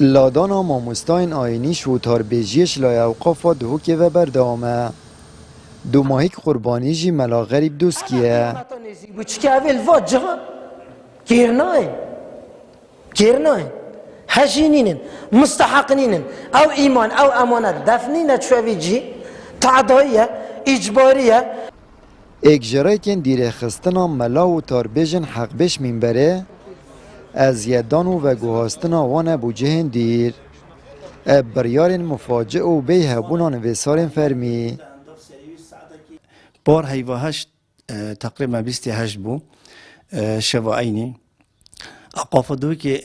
لادانا ماموستاین آینی شوتار بیجیش لای اوقافا دهوکه و بردامه دو ماهیک قربانی جی ملا غریب دوست کیه كيرناين هجينين مستحقنين او ايمان او امانه دفنين تشويجي تعضيه اجباريه اگجرایکن دیره خستنا ملا و تاربیجن حق بش منبره از یدانو و گوهاستنا وانه بو جهن دیر بریار مفاجئ و بی هبونان ویسار فرمی بار هیواهش تقریبا 28 بو شواعینی اقافدو که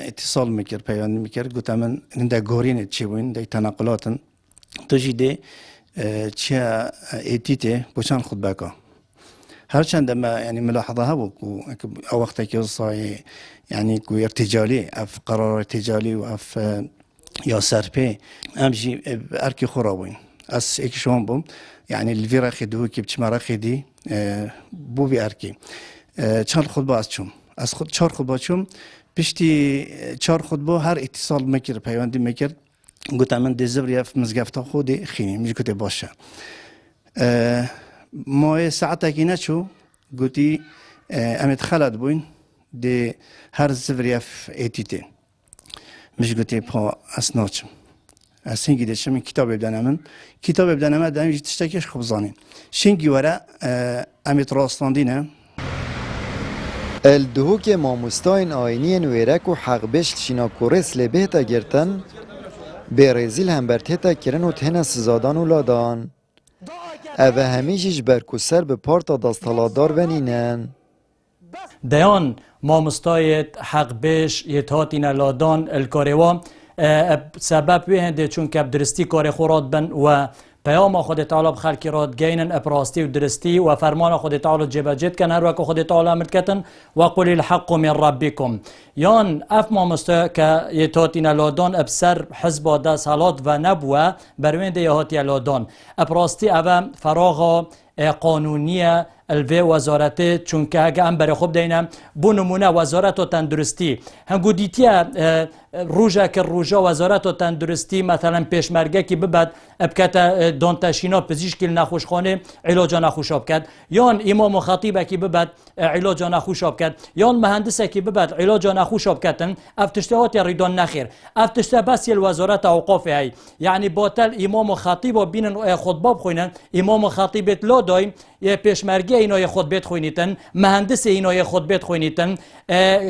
اتصال میکرد پیوند میکرد گفتم من نده گورین چی بوین ده تنقلاتن تو جیده چه ایتیته بوشان خود بکا هرچند ما يعني ملاحظة هبو او وقتا که صای يعني كو ارتجالي اف قرار ارتجالي و اف یا سرپی امجی ارکی خورابوین از اکشون بوم يعني الفيرا خدوه که بچمارا خدی بو بی ارکی چند خود باز چوم از خود چهار خود باشم پشتی چهار خود با هر اتصال میکرد پیوندی میکرد گفتم من دزبری مزگفتا خودی خینی میگه گفته باشه ما ساعت کی نشو گفتی امت خالد بوین ده هر زبری اتیته میگه گفته پا اسناچم از اینگی داشتم کتاب بدنم دارم تشتکیش خوب زنیم شینگی ورا امت راستاندینه الدهوک ماموستاین آینی نویرک و حق بشت شینا کورس لبهتا گرتن به رزیل هم برتهتا کرن و تهنه سزادان و لادان اوه همیجیش برکوسر به پارتا دستالادار ونینن دیان ماموستایت حق بش یتهاتین لادان الکاروا سبب وینده چون که درستی کار خوراد بن و پیام خود تعالی بخلکی راد گینن اپراستی و درستی و فرمان خود تعالی جبجت کن هر وقت خود تعالی امر کتن و قل الحق من ربکم یان اف مامستا که یتاتین لادان ابسر حزب دا سالات و نبوه بروینده یهاتی لادان اپراستی اوه فراغ قانونیه الوی وزارته چون که اگه ام برای خوب دینم بو نمونه وزارت و تندرستی هنگو دیتیه روژه که روژه وزارت و تندرستی مثلا پیشمرگه که ببد ابکت دانتشینا پزیشکی نخوشخانه علاج نخوشاب کرد یان امام و خطیبه که ببد علاج نخوشاب کرد یان مهندسه که ببد علاج نخوشاب کردن افتشتهات ریدان نخیر افتشته بس وزارت اوقاف هی یعنی باطل امام و خطیب و بین خطبه بخوینن امام و خطیبت لا دایم پیشمرگه اینای خطبه خوینیتن مهندس اینای خطبه خوینیتن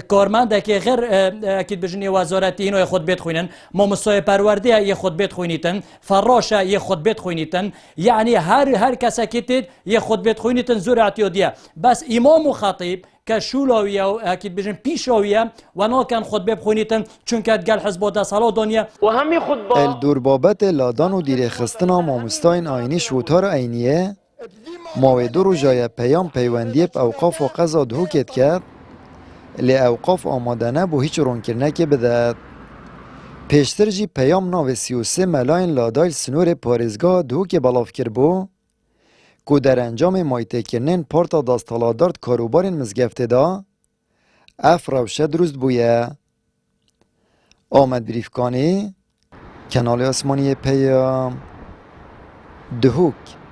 کارمنده که غیر اکید بجنی وزارت اینای خطبه خوینن مامسای پرورده یه خطبه خوینیتن فراشه یه خطبه خوینیتن یعنی هر کس که یه خطبه خوینیتن زور اعتیادیه بس امام و خطیب که شولاویه و اکید بجن پیشاویه و ناکن خطبه بخوینیتن چون که گل حزب ده سالا دنیا و همین خطبه الدور بابت لادان و دیره خستنا ماموستاین آینی شوتار عینیه ماویدو رو جای پیام پیوندی اوقاف و قضا دهوکت کرد لی اوقاف آماده نبو هیچ رونکرنه که بدد پیشتر جی پیام ناو 33 ملاین لادایل سنور پارزگاه دهوک بلاف کربو که در انجام مایته کرنن پارتا داستالادارد کاروبارین مزگفته دا اف روشه درست بویه آمد بریفکانی کنال آسمانی پیام دهوک